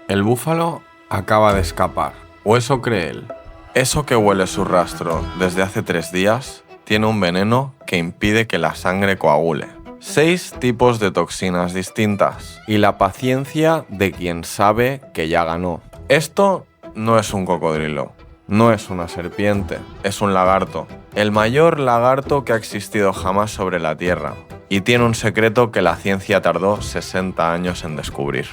El búfalo acaba de escapar, o eso cree él. Eso que huele su rastro desde hace 3 días tiene un veneno que impide que la sangre coagule. 6 tipos de toxinas distintas y la paciencia de quien sabe que ya ganó. Esto no es un cocodrilo, no es una serpiente, es un lagarto. El mayor lagarto que ha existido jamás sobre la Tierra. Y tiene un secreto que la ciencia tardó 60 años en descubrir.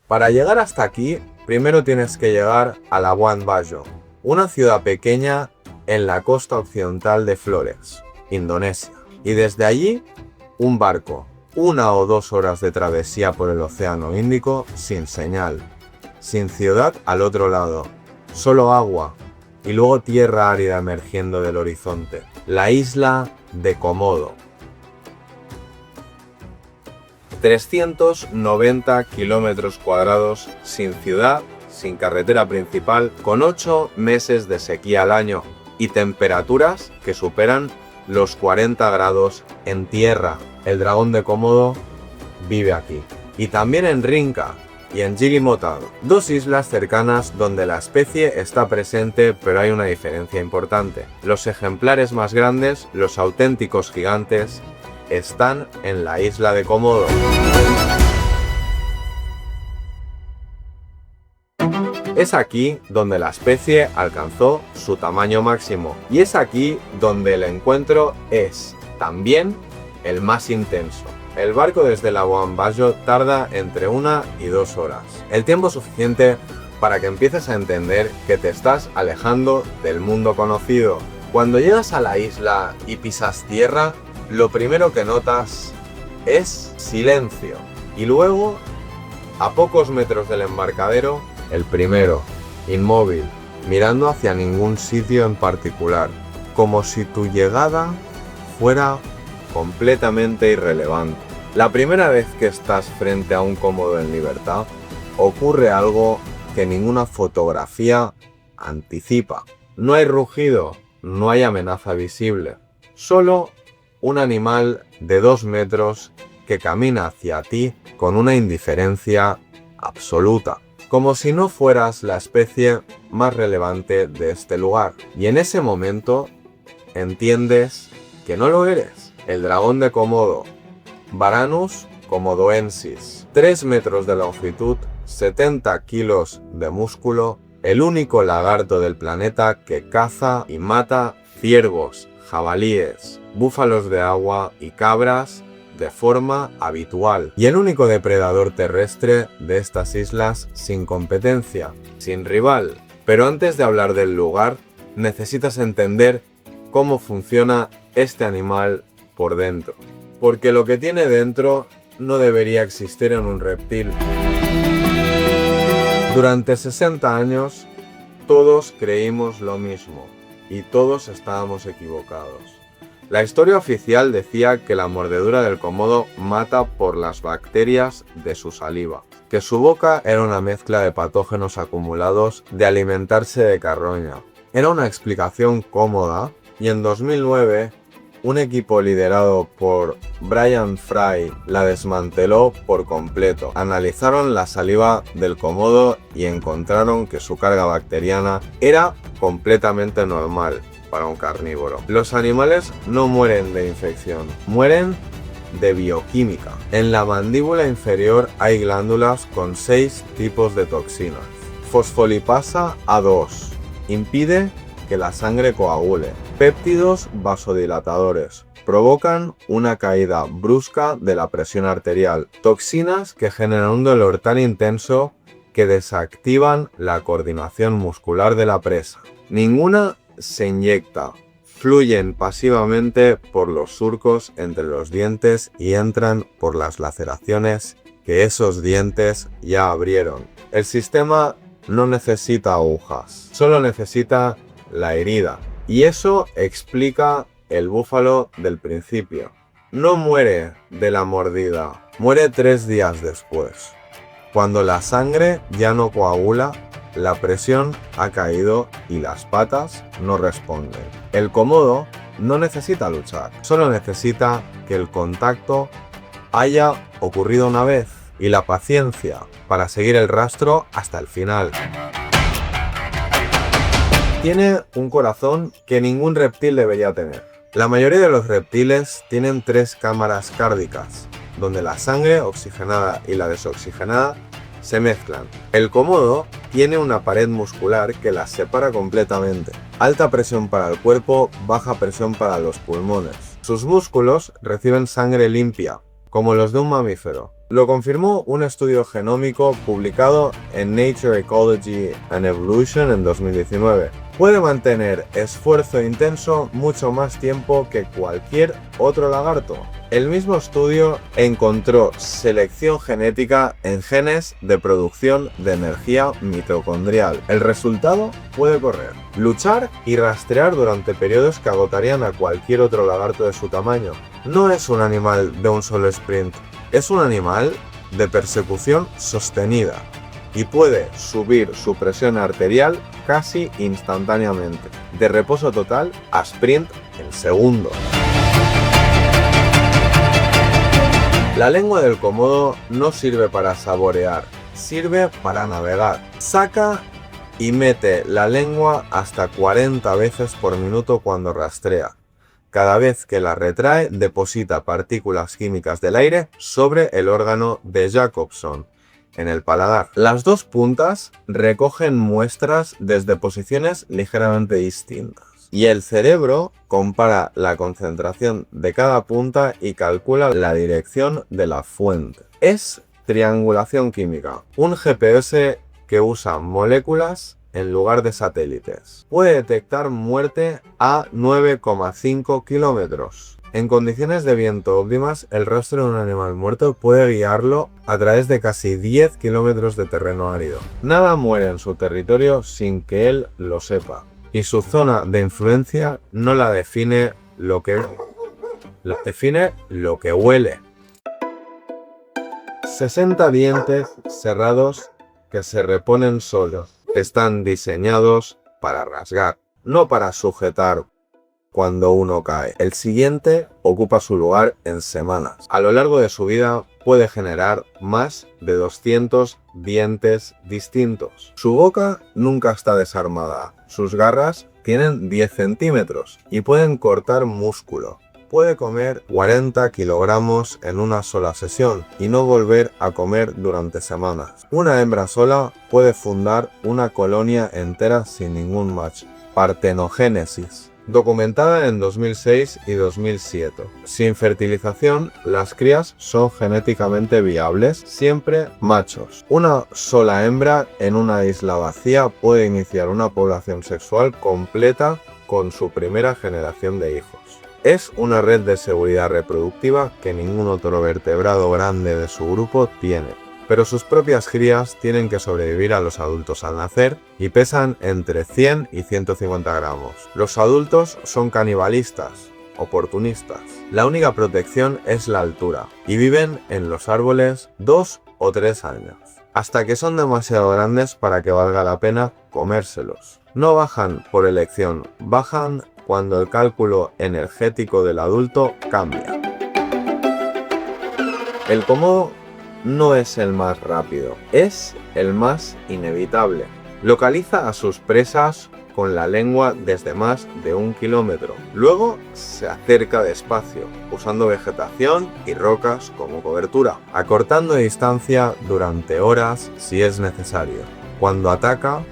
Para llegar hasta aquí, primero tienes que llegar a Labuan Bajo, una ciudad pequeña en la costa occidental de Flores, Indonesia. Y desde allí, un barco, 1 o 2 horas de travesía por el Océano Índico sin señal, sin ciudad al otro lado, solo agua y luego tierra árida emergiendo del horizonte. La isla de Komodo. 390 kilómetros cuadrados sin ciudad, sin carretera principal, con 8 meses de sequía al año y temperaturas que superan los 40 grados en tierra. El dragón de Komodo vive aquí. Y también en Rinca y en Gili Motado, 2 islas cercanas donde la especie está presente, pero hay una diferencia importante. Los ejemplares más grandes, los auténticos gigantes, están en la isla de Komodo. Es aquí donde la especie alcanzó su tamaño máximo y es aquí donde el encuentro es también el más intenso. El barco desde Labuan Bajo tarda entre 1 y 2 horas, el tiempo suficiente para que empieces a entender que te estás alejando del mundo conocido. Cuando llegas a la isla y pisas tierra, lo primero que notas es silencio. Y luego, a pocos metros del embarcadero, el primero, inmóvil, mirando hacia ningún sitio en particular, como si tu llegada fuera completamente irrelevante. La primera vez que estás frente a un Komodo en libertad, ocurre algo que ninguna fotografía anticipa. No hay rugido, no hay amenaza visible, solo un animal de 2 metros que camina hacia ti con una indiferencia absoluta, como si no fueras la especie más relevante de este lugar. Y en ese momento entiendes que no lo eres. El dragón de Komodo, Varanus komodoensis, 3 metros de longitud, 70 kilos de músculo, el único lagarto del planeta que caza y mata ciervos, jabalíes, búfalos de agua y cabras de forma habitual, y el único depredador terrestre de estas islas sin competencia, sin rival. Pero antes de hablar del lugar, necesitas entender cómo funciona este animal por dentro, porque lo que tiene dentro no debería existir en un reptil. Durante 60 años, todos creímos lo mismo, y todos estábamos equivocados. La historia oficial decía que la mordedura del Komodo mata por las bacterias de su saliva, que su boca era una mezcla de patógenos acumulados de alimentarse de carroña. Era una explicación cómoda, y en 2009 un equipo liderado por Brian Fry la desmanteló por completo. Analizaron la saliva del Komodo y encontraron que su carga bacteriana era completamente normal para un carnívoro. Los animales no mueren de infección, mueren de bioquímica. En la mandíbula inferior hay glándulas con 6 tipos de toxinas. Fosfolipasa A2 impide que la sangre coagule. Péptidos vasodilatadores provocan una caída brusca de la presión arterial. Toxinas que generan un dolor tan intenso que desactivan la coordinación muscular de la presa. Ninguna se inyecta, fluyen pasivamente por los surcos entre los dientes y entran por las laceraciones que esos dientes ya abrieron. El sistema no necesita agujas, solo necesita la herida. Y eso explica el búfalo del principio. No muere de la mordida, muere 3 días después. Cuando la sangre ya no coagula, la presión ha caído y las patas no responden. El Komodo no necesita luchar, solo necesita que el contacto haya ocurrido una vez y la paciencia para seguir el rastro hasta el final. Tiene un corazón que ningún reptil debería tener. La mayoría de los reptiles tienen 3 cámaras cárdicas, donde la sangre oxigenada y la desoxigenada se mezclan. El Komodo tiene una pared muscular que las separa completamente. Alta presión para el cuerpo, baja presión para los pulmones. Sus músculos reciben sangre limpia, como los de un mamífero. Lo confirmó un estudio genómico publicado en Nature Ecology and Evolution en 2019. Puede mantener esfuerzo intenso mucho más tiempo que cualquier otro lagarto. El mismo estudio encontró selección genética en genes de producción de energía mitocondrial. El resultado puede correr, luchar y rastrear durante periodos que agotarían a cualquier otro lagarto de su tamaño. No es un animal de un solo sprint, es un animal de persecución sostenida y puede subir su presión arterial casi instantáneamente, de reposo total a sprint en segundos. La lengua del Komodo no sirve para saborear, sirve para navegar. Saca y mete la lengua hasta 40 veces por minuto cuando rastrea. Cada vez que la retrae, deposita partículas químicas del aire sobre el órgano de Jacobson, en el paladar. Las 2 puntas recogen muestras desde posiciones ligeramente distintas. Y el cerebro compara la concentración de cada punta y calcula la dirección de la fuente. Es triangulación química, un GPS que usa moléculas en lugar de satélites. Puede detectar muerte a 9,5 kilómetros. En condiciones de viento óptimas, el rastro de un animal muerto puede guiarlo a través de casi 10 kilómetros de terreno árido. Nada muere en su territorio sin que él lo sepa. Y su zona de influencia no la define lo que huele. 60 dientes cerrados que se reponen solos. Están diseñados para rasgar, no para sujetar cuando uno cae. El siguiente ocupa su lugar en semanas. A lo largo de su vida puede generar más de 200 dientes distintos. Su boca nunca está desarmada. Sus garras tienen 10 centímetros y pueden cortar músculo. Puede comer 40 kilogramos en una sola sesión y no volver a comer durante semanas. Una hembra sola puede fundar una colonia entera sin ningún macho. Partenogénesis. Documentada en 2006 y 2007. Sin fertilización, las crías son genéticamente viables, siempre machos. Una sola hembra en una isla vacía puede iniciar una población sexual completa con su primera generación de hijos. Es una red de seguridad reproductiva que ningún otro vertebrado grande de su grupo tiene. Pero sus propias crías tienen que sobrevivir a los adultos al nacer y pesan entre 100 y 150 gramos. Los adultos son canibalistas, oportunistas. La única protección es la altura y viven en los árboles 2 o 3 años, hasta que son demasiado grandes para que valga la pena comérselos. No bajan por elección, bajan cuando el cálculo energético del adulto cambia. El Komodo no es el más rápido, es el más inevitable. Localiza a sus presas con la lengua desde más de 1 kilómetro. Luego se acerca despacio, usando vegetación y rocas como cobertura, acortando distancia durante horas si es necesario. Cuando ataca,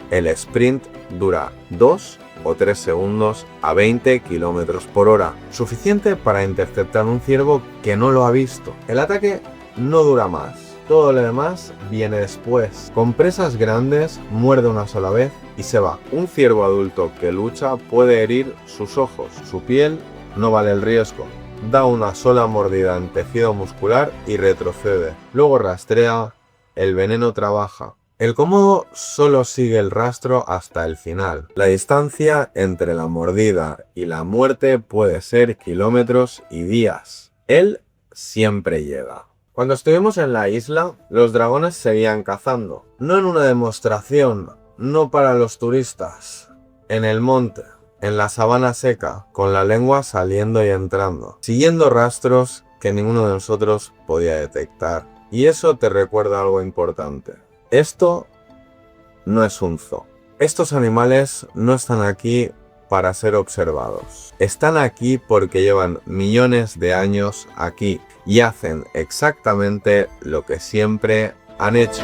el sprint dura 2 o 3 segundos a 20 km por hora, suficiente para interceptar un ciervo que no lo ha visto. El ataque no dura más, todo lo demás viene después. Con presas grandes, muerde una sola vez y se va. Un ciervo adulto que lucha puede herir sus ojos, su piel no vale el riesgo. Da una sola mordida en tejido muscular y retrocede. Luego rastrea, el veneno trabaja. El Komodo solo sigue el rastro hasta el final. La distancia entre la mordida y la muerte puede ser kilómetros y días. Él siempre llega. Cuando estuvimos en la isla, los dragones seguían cazando. No en una demostración, no para los turistas. En el monte. en la sabana seca, con la lengua saliendo y entrando, siguiendo rastros que ninguno de nosotros podía detectar. Y eso te recuerda algo importante. Esto no es un zoo. Estos animales no están aquí para ser observados. Están aquí porque llevan millones de años aquí y hacen exactamente lo que siempre han hecho.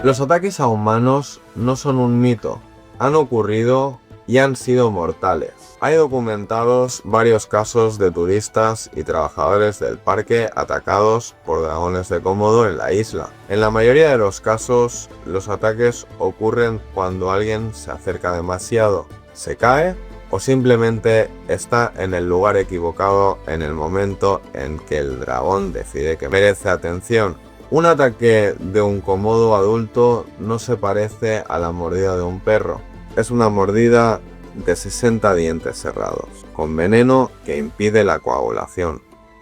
Los ataques a humanos no son un mito, han ocurrido y han sido mortales. Hay documentados varios casos de turistas y trabajadores del parque atacados por dragones de Komodo en la isla. En la mayoría de los casos, los ataques ocurren cuando alguien se acerca demasiado, se cae o simplemente está en el lugar equivocado en el momento en que el dragón decide que merece atención. Un ataque de un Komodo adulto no se parece a la mordida de un perro. Es una mordida de 60 dientes cerrados, con veneno que impide la coagulación.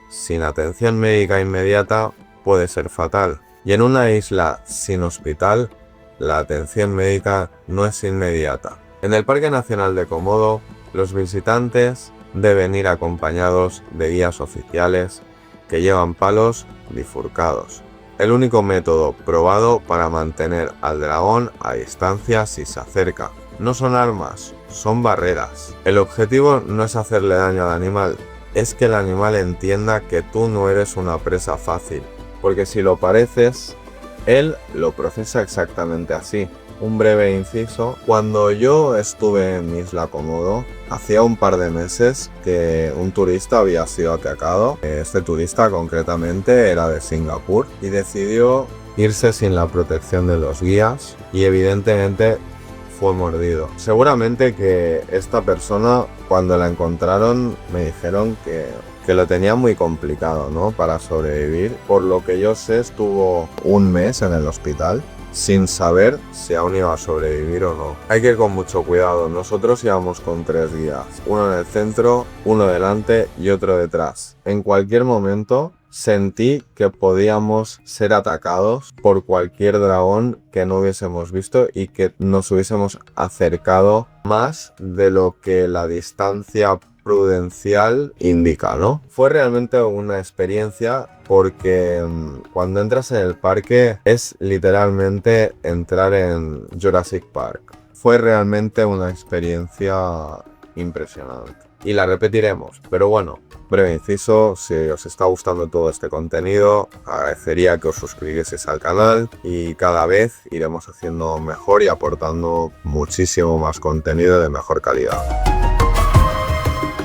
Sin atención médica inmediata puede ser fatal. Y en una isla sin hospital, la atención médica no es inmediata. En el Parque Nacional de Komodo, los visitantes deben ir acompañados de guías oficiales que llevan palos bifurcados. El único método probado para mantener al dragón a distancia si se acerca. No son armas, son barreras. El objetivo no es hacerle daño al animal, es que el animal entienda que tú no eres una presa fácil, porque si lo pareces, él lo procesa exactamente así. Un breve inciso, cuando yo estuve en Isla Komodo, hacía un par de meses que un turista había sido atacado. Este turista concretamente era de Singapur y decidió irse sin la protección de los guías y evidentemente fue mordido. Seguramente que esta persona, cuando la encontraron, me dijeron que lo tenía muy complicado, ¿no?, para sobrevivir. Por lo que yo sé, estuvo un mes en el hospital sin saber si aún iba a sobrevivir o no. Hay que ir con mucho cuidado. Nosotros íbamos con 3 guías, uno en el centro, uno delante y otro detrás. En cualquier momento sentí que podíamos ser atacados por cualquier dragón que no hubiésemos visto y que nos hubiésemos acercado más de lo que la distancia prudencial indica, ¿no? Fue realmente una experiencia porque cuando entras en el parque es literalmente entrar en Jurassic Park. Fue realmente una experiencia impresionante y la repetiremos, pero bueno, breve inciso, si os está gustando todo este contenido, agradecería que os suscribieseis al canal y cada vez iremos haciendo mejor y aportando muchísimo más contenido de mejor calidad.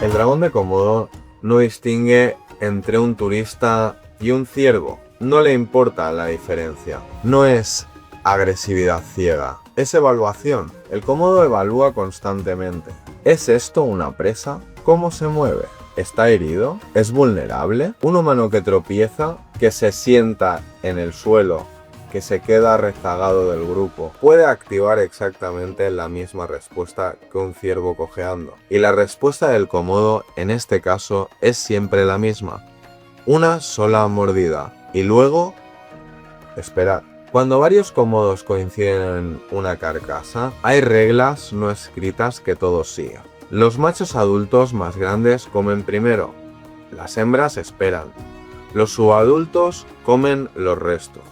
El dragón de Komodo no distingue entre un turista y un ciervo. No le importa la diferencia. No es agresividad ciega, es evaluación. El Komodo evalúa constantemente. ¿Es esto una presa? ¿Cómo se mueve? ¿Está herido? ¿Es vulnerable? Un humano que tropieza, que se sienta en el suelo, que se queda rezagado del grupo, puede activar exactamente la misma respuesta que un ciervo cojeando. Y la respuesta del Komodo en este caso es siempre la misma. Una sola mordida. Y luego, esperar. Cuando varios Komodos coinciden en una carcasa, hay reglas no escritas que todos sigan. Los machos adultos más grandes comen primero. Las hembras esperan. Los subadultos comen los restos.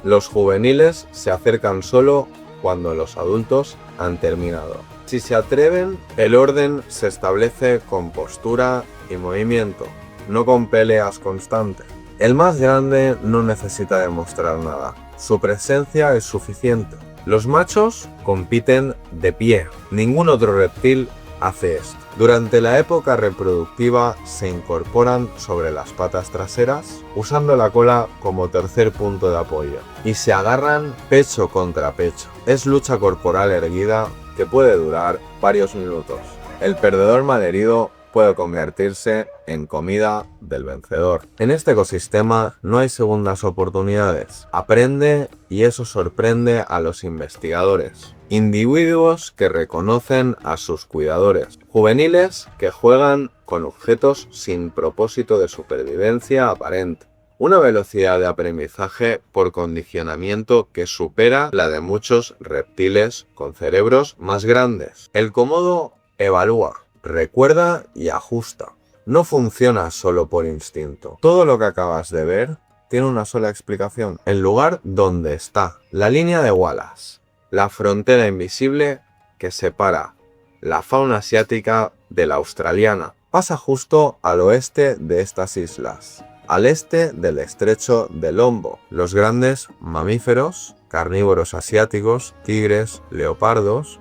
Los juveniles se acercan solo cuando los adultos han terminado. Si se atreven, el orden se establece con postura y movimiento, no con peleas constantes. El más grande no necesita demostrar nada. Su presencia es suficiente. Los machos compiten de pie. Ningún otro reptil hace esto. Durante la época reproductiva se incorporan sobre las patas traseras, usando la cola como tercer punto de apoyo, y se agarran pecho contra pecho. Es lucha corporal erguida que puede durar varios minutos. El perdedor malherido puede convertirse en comida del vencedor. En este ecosistema no hay segundas oportunidades. Aprende y eso sorprende a los investigadores. Individuos que reconocen a sus cuidadores. Juveniles que juegan con objetos sin propósito de supervivencia aparente. Una velocidad de aprendizaje por condicionamiento que supera la de muchos reptiles con cerebros más grandes. El Komodo evalúa, recuerda y ajusta. No funciona solo por instinto. Todo lo que acabas de ver tiene una sola explicación. El lugar donde está la línea de Wallace, la frontera invisible que separa la fauna asiática de la australiana, pasa justo al oeste de estas islas, al este del estrecho de Lombo. Los grandes mamíferos, carnívoros asiáticos, tigres, leopardos,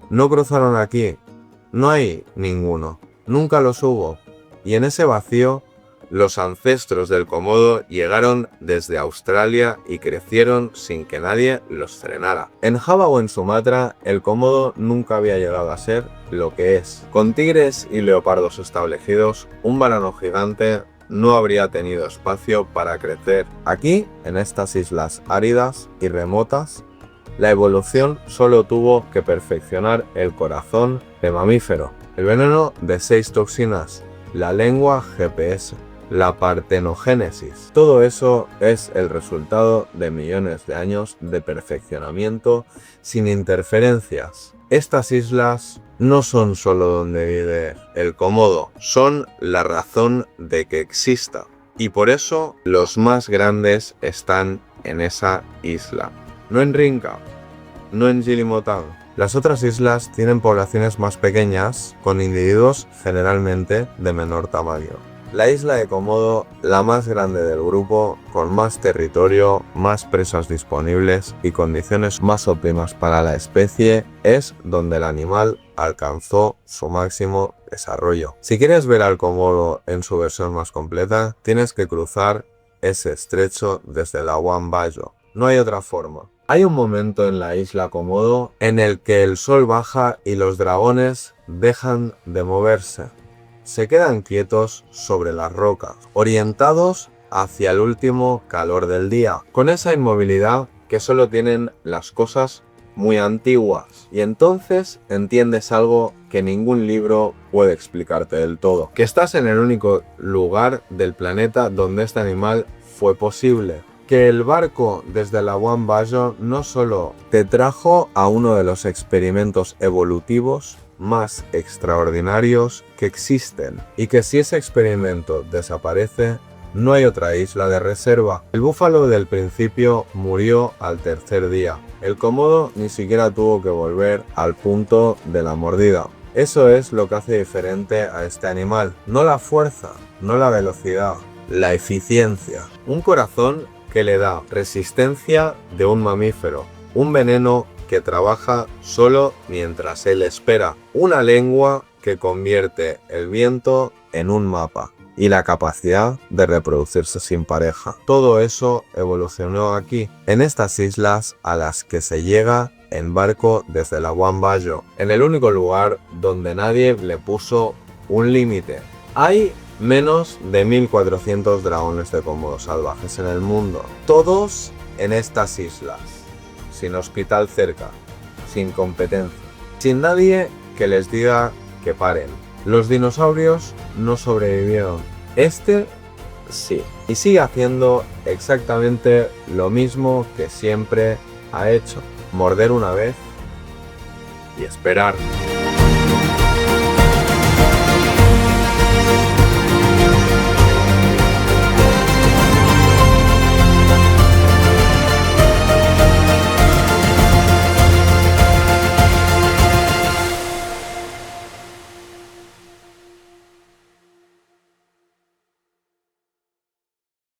no cruzaron aquí. No hay ninguno. Nunca los hubo. Y en ese vacío, los ancestros del Komodo llegaron desde Australia y crecieron sin que nadie los frenara. En Java o en Sumatra, el Komodo nunca había llegado a ser lo que es. Con tigres y leopardos establecidos, un varano gigante no habría tenido espacio para crecer. Aquí, en estas islas áridas y remotas, la evolución solo tuvo que perfeccionar el corazón de mamífero, el veneno de 6 toxinas, la lengua GPS, la partenogénesis. Todo eso es el resultado de millones de años de perfeccionamiento sin interferencias. Estas islas no son solo donde vive el Komodo, son la razón de que exista. Y por eso los más grandes están en esa isla. No en Rinca, no en Gilimotan. Las otras islas tienen poblaciones más pequeñas, con individuos generalmente de menor tamaño. La isla de Komodo, la más grande del grupo, con más territorio, más presas disponibles y condiciones más óptimas para la especie, es donde el animal alcanzó su máximo desarrollo. Si quieres ver al Komodo en su versión más completa, tienes que cruzar ese estrecho desde Labuan Bajo. No hay otra forma. Hay un momento en la isla Komodo en el que el sol baja y los dragones dejan de moverse. Se quedan quietos sobre las rocas, orientados hacia el último calor del día, con esa inmovilidad que solo tienen las cosas muy antiguas. Y entonces entiendes algo que ningún libro puede explicarte del todo, que estás en el único lugar del planeta donde este animal fue posible. Que el barco desde Labuan Bajo no solo te trajo a uno de los experimentos evolutivos más extraordinarios que existen, y que si ese experimento desaparece, no hay otra isla de reserva. El búfalo del principio murió al tercer día. El Komodo ni siquiera tuvo que volver al punto de la mordida. Eso es lo que hace diferente a este animal. No la fuerza, no la velocidad, la eficiencia. Un corazón que le da resistencia de un mamífero, un veneno que trabaja solo mientras él espera, una lengua que convierte el viento en un mapa y la capacidad de reproducirse sin pareja. Todo eso evolucionó aquí, en estas islas a las que se llega en barco desde Labuan Bajo, en el único lugar donde nadie le puso un límite. Hay menos de 1400 dragones de Komodo salvajes en el mundo, todos en estas islas, sin hospital cerca, sin competencia, sin nadie que les diga que paren. Los dinosaurios no sobrevivieron, este sí, y sigue haciendo exactamente lo mismo que siempre ha hecho: morder una vez y esperar.